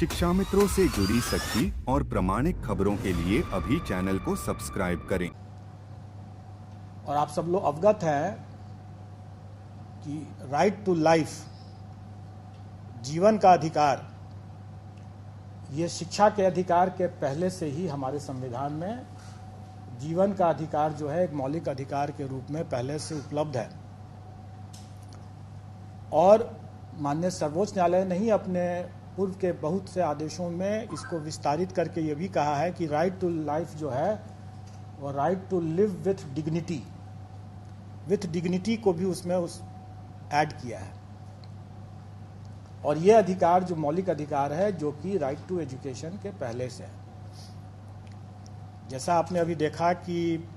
शिक्षा मित्रों से जुड़ी सच्ची और प्रामाणिक खबरों के लिए अभी चैनल को सब्सक्राइब करें। और आप सब लोग अवगत हैं कि राइट टू लाइफ, जीवन का अधिकार, ये शिक्षा के अधिकार के पहले से ही हमारे संविधान में जीवन का अधिकार जो है एक मौलिक अधिकार के रूप में पहले से उपलब्ध है। और माननीय सर्वोच्च न्यायालय ने ही अपने पूर्व के बहुत से आदेशों में इसको विस्तारित करके ये भी कहा है कि राइट टू लाइफ जो है वो right to live with dignity को भी उसमें ऐड किया है। और ये अधिकार जो मौलिक अधिकार है जो कि राइट टू एजुकेशन के पहले से है। जैसा आपने अभी देखा कि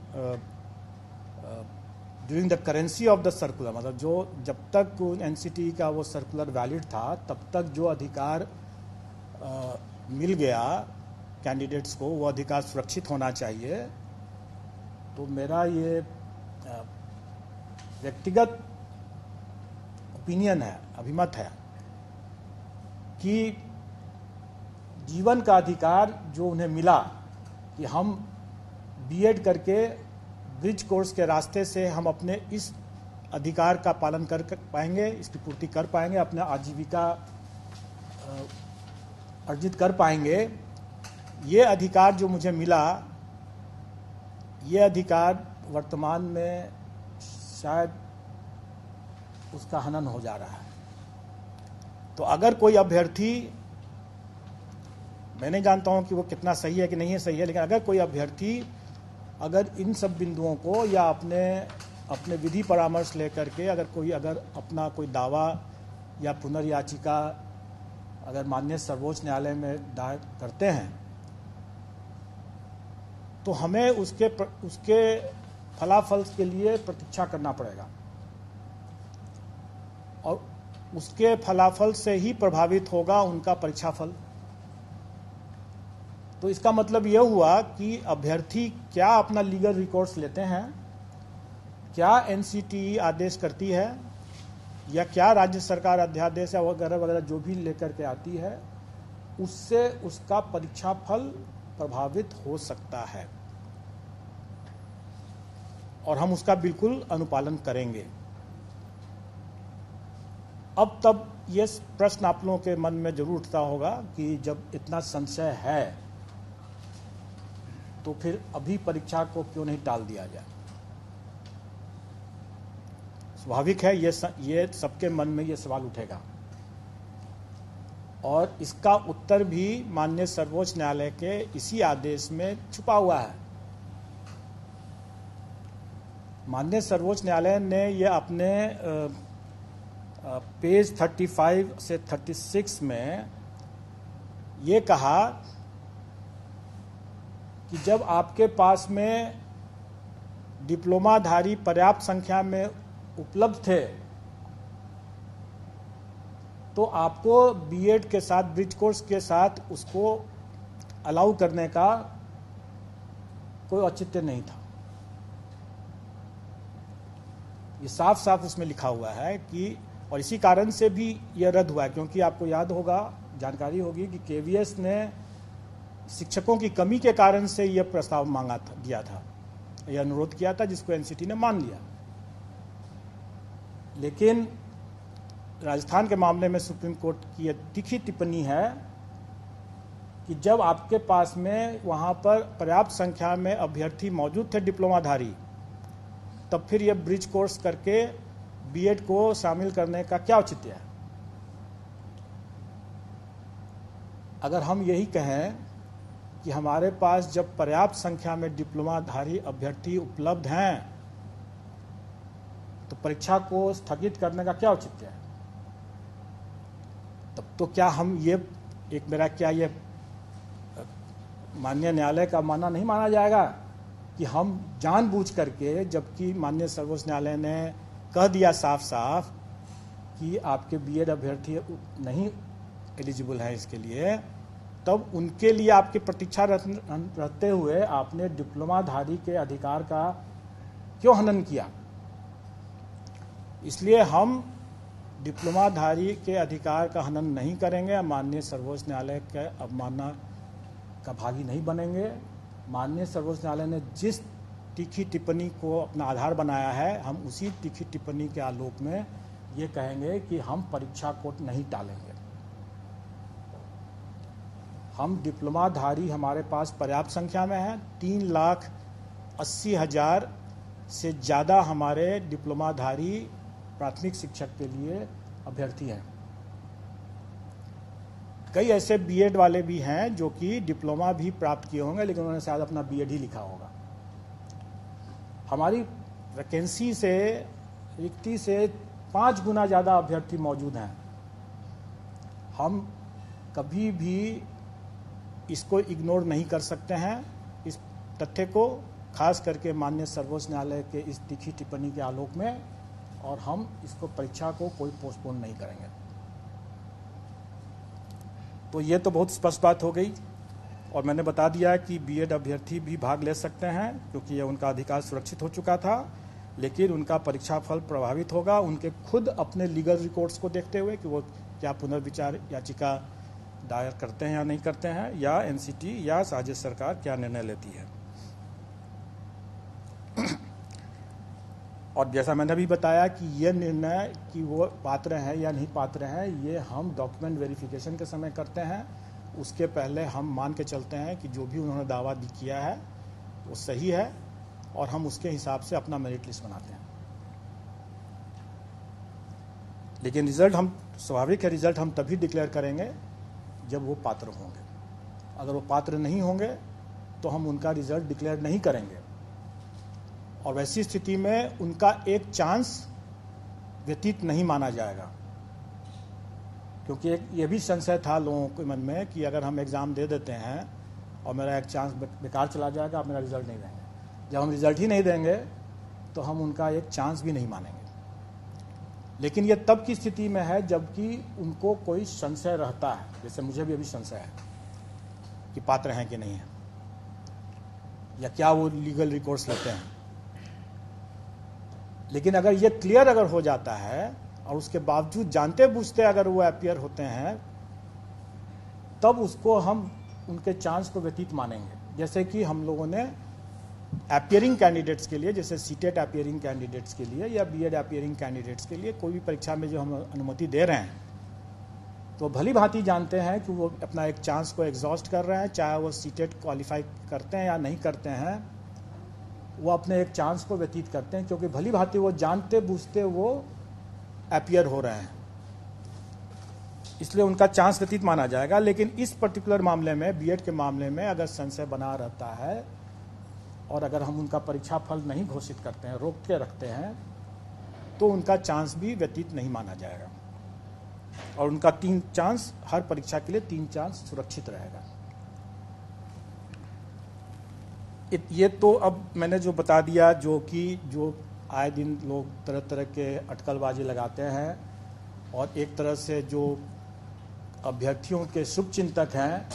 during the currency of the circular, मतलब जो जब तक एनसीटी का वो सर्कुलर वैलिड था तब तक जो अधिकार मिल गया कैंडिडेट्स को, वो अधिकार सुरक्षित होना चाहिए। तो मेरा ये व्यक्तिगत ओपिनियन है, अभिमत है कि जीवन का अधिकार जो उन्हें मिला कि हम बीएड करके ब्रिज कोर्स के रास्ते से हम अपने इस अधिकार का पालन कर पाएंगे, इसकी पूर्ति कर पाएंगे, अपना आजीविका अर्जित कर पाएंगे। ये अधिकार जो मुझे मिला, ये अधिकार वर्तमान में शायद उसका हनन हो जा रहा है। तो अगर कोई अभ्यर्थी, मैं नहीं जानता हूं कि वो कितना सही है कि नहीं है सही है, लेकिन अगर कोई अभ्यर्थी अगर इन सब बिंदुओं को या अपने विधि परामर्श लेकर के अगर अपना कोई दावा या पुनर्याचिका अगर माननीय सर्वोच्च न्यायालय में दायर करते हैं तो हमें उसके फलाफल के लिए प्रतीक्षा करना पड़ेगा और उसके फलाफल से ही प्रभावित होगा उनका परीक्षाफल। तो इसका मतलब यह हुआ कि अभ्यर्थी क्या अपना लीगल रिकॉर्ड्स लेते हैं, क्या एनसीटी आदेश करती है या क्या राज्य सरकार अध्यादेश वगैरह वगैरह जो भी लेकर के आती है, उससे उसका परीक्षाफल प्रभावित हो सकता है और हम उसका बिल्कुल अनुपालन करेंगे। अब तब ये प्रश्न आप लोगों के मन में जरूर उठता होगा कि जब इतना संशय है तो फिर अभी परीक्षा को क्यों नहीं टाल दिया जाए। स्वाभाविक है, ये सबके मन में ये सवाल उठेगा और इसका उत्तर भी माननीय सर्वोच्च न्यायालय के इसी आदेश में छुपा हुआ है। माननीय सर्वोच्च न्यायालय ने ये अपने पेज 35 से 36 में ये कहा कि जब आपके पास में डिप्लोमाधारी पर्याप्त संख्या में उपलब्ध थे तो आपको बीएड के साथ, ब्रिज कोर्स के साथ उसको अलाउ करने का कोई औचित्य नहीं था। ये साफ साफ उसमें लिखा हुआ है कि, और इसी कारण से भी यह रद्द हुआ है क्योंकि आपको याद होगा, जानकारी होगी कि केवीएस ने शिक्षकों की कमी के कारण से यह प्रस्ताव दिया था, यह अनुरोध किया था, जिसको एनसीटी ने मान लिया। लेकिन राजस्थान के मामले में सुप्रीम कोर्ट की यह तीखी टिप्पणी है कि जब आपके पास में वहां पर पर्याप्त संख्या में अभ्यर्थी मौजूद थे डिप्लोमाधारी, तब फिर यह ब्रिज कोर्स करके बीएड को शामिल करने का क्या औचित्य है। अगर हम यही कहें कि हमारे पास जब पर्याप्त संख्या में डिप्लोमाधारी अभ्यर्थी उपलब्ध हैं तो परीक्षा को स्थगित करने का क्या औचित्य है। तब तो क्या हम ये माननीय न्यायालय का मानना नहीं माना जाएगा कि हम जानबूझ करके, जबकि माननीय सर्वोच्च न्यायालय ने कह दिया साफ साफ कि आपके बीएड अभ्यर्थी नहीं एलिजिबल हैं इसके लिए, तब उनके लिए आपकी प्रतीक्षा रहते हुए आपने डिप्लोमाधारी के अधिकार का क्यों हनन किया। इसलिए हम डिप्लोमाधारी के अधिकार का हनन नहीं करेंगे, माननीय सर्वोच्च न्यायालय के अवमानना का भागी नहीं बनेंगे। माननीय सर्वोच्च न्यायालय ने जिस तीखी टिप्पणी को अपना आधार बनाया है, हम उसी तीखी टिप्पणी के आलोक में ये कहेंगे कि हम परीक्षा को नहीं टालेंगे। हम डिप्लोमाधारी हमारे पास पर्याप्त संख्या में हैं। 3,80,000 से ज़्यादा हमारे डिप्लोमाधारी प्राथमिक शिक्षक के लिए अभ्यर्थी हैं। कई ऐसे बीएड वाले भी हैं जो कि डिप्लोमा भी प्राप्त किए होंगे, लेकिन उन्होंने शायद अपना बीएड ही लिखा होगा। हमारी वैकेंसी से रिक्ति से 5 गुना ज़्यादा अभ्यर्थी मौजूद हैं। हम कभी भी इसको इग्नोर नहीं कर सकते हैं, इस तथ्य को, खास करके माननीय सर्वोच्च न्यायालय के इस तीखी टिप्पणी के आलोक में, और हम इसको परीक्षा को कोई पोस्टपोन नहीं करेंगे। तो ये तो बहुत स्पष्ट बात हो गई, और मैंने बता दिया कि बीएड अभ्यर्थी भी भाग ले सकते हैं क्योंकि ये उनका अधिकार सुरक्षित हो चुका था, लेकिन उनका परीक्षा फल प्रभावित होगा उनके खुद अपने लीगल रिकॉर्ड्स को देखते हुए कि वो क्या पुनर्विचार याचिका दायर करते हैं या नहीं करते हैं, या एनसीटी या राज्य सरकार क्या निर्णय लेती है। और जैसा मैंने भी बताया कि ये निर्णय कि वो पात्र हैं या नहीं पात्र हैं, ये हम डॉक्यूमेंट वेरिफिकेशन के समय करते हैं। उसके पहले हम मान के चलते हैं कि जो भी उन्होंने दावा किया है वो सही है, और हम उसके हिसाब से अपना मेरिट लिस्ट बनाते हैं। लेकिन रिजल्ट हम, स्वाभाविक है, रिजल्ट हम तभी डिक्लेयर करेंगे जब वो पात्र होंगे। अगर वो पात्र नहीं होंगे तो हम उनका रिजल्ट डिक्लेयर नहीं करेंगे, और वैसी स्थिति में उनका एक चांस व्यतीत नहीं माना जाएगा। क्योंकि एक ये भी संशय था लोगों के मन में कि अगर हम एग्ज़ाम दे देते हैं और मेरा एक चांस बेकार चला जाएगा, आप मेरा रिजल्ट नहीं देंगे। जब हम रिजल्ट ही नहीं देंगे तो हम उनका एक चांस भी नहीं मानेंगे। लेकिन ये तब की स्थिति में है जबकि उनको कोई संशय रहता है, जैसे मुझे भी अभी संशय है कि पात्र हैं कि नहीं है, या क्या वो लीगल रिकॉर्ड्स लेते हैं। लेकिन अगर ये क्लियर अगर हो जाता है और उसके बावजूद जानते बूझते अगर वो अपीयर होते हैं, तब उसको हम उनके चांस को व्यतीत मानेंगे। जैसे कि हम लोगों ने अपीयरिंग कैंडिडेट्स के लिए, जैसे सीटेट अपीयरिंग कैंडिडेट्स के लिए या बीएड अपीयरिंग कैंडिडेट्स के लिए कोई भी परीक्षा में जो हम अनुमति दे रहे हैं, तो भली भांति जानते हैं कि वो अपना एक चांस को एग्जॉस्ट कर रहे हैं, चाहे वो सीटेट क्वालिफाई करते हैं या नहीं करते हैं, वो अपने एक चांस को व्यतीत करते हैं, क्योंकि भली भांति वो जानते बूझते वो अपीयर हो रहे हैं, इसलिए उनका चांस व्यतीत माना जाएगा। लेकिन इस पर्टिकुलर मामले में, बीएड के मामले में, अगर संशय बना रहता है और अगर हम उनका परीक्षा फल नहीं घोषित करते हैं, रोक के रखते हैं, तो उनका चांस भी व्यतीत नहीं माना जाएगा, और उनका 3 चांस, हर परीक्षा के लिए 3 चांस सुरक्षित रहेगा। ये तो अब मैंने जो बता दिया, जो आए दिन लोग तरह तरह के अटकलबाजी लगाते हैं, और एक तरह से जो अभ्यर्थियों के शुभचिंतक हैं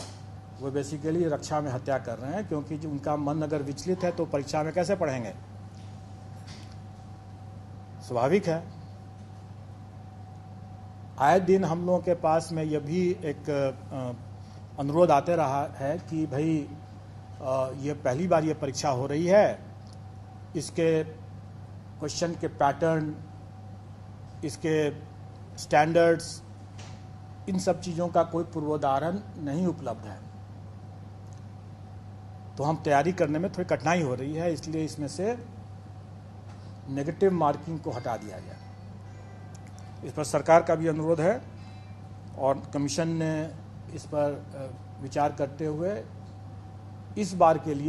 वो बेसिकली रक्षा में हत्या कर रहे हैं, क्योंकि जो उनका मन अगर विचलित है तो परीक्षा में कैसे पढ़ेंगे। स्वाभाविक है। आए दिन हम लोगों के पास में यह भी एक अनुरोध आते रहा है कि भाई ये पहली बार ये परीक्षा हो रही है, इसके क्वेश्चन के पैटर्न, इसके स्टैंडर्ड्स, इन सब चीज़ों का कोई पूर्वोदाहरण नहीं उपलब्ध है, तो हम तैयारी करने में थोड़ी कठिनाई हो रही है, इसलिए इसमें से नेगेटिव मार्किंग को हटा दिया गया। इस पर सरकार का भी अनुरोध है, और कमीशन ने इस पर विचार करते हुए इस बार के लिए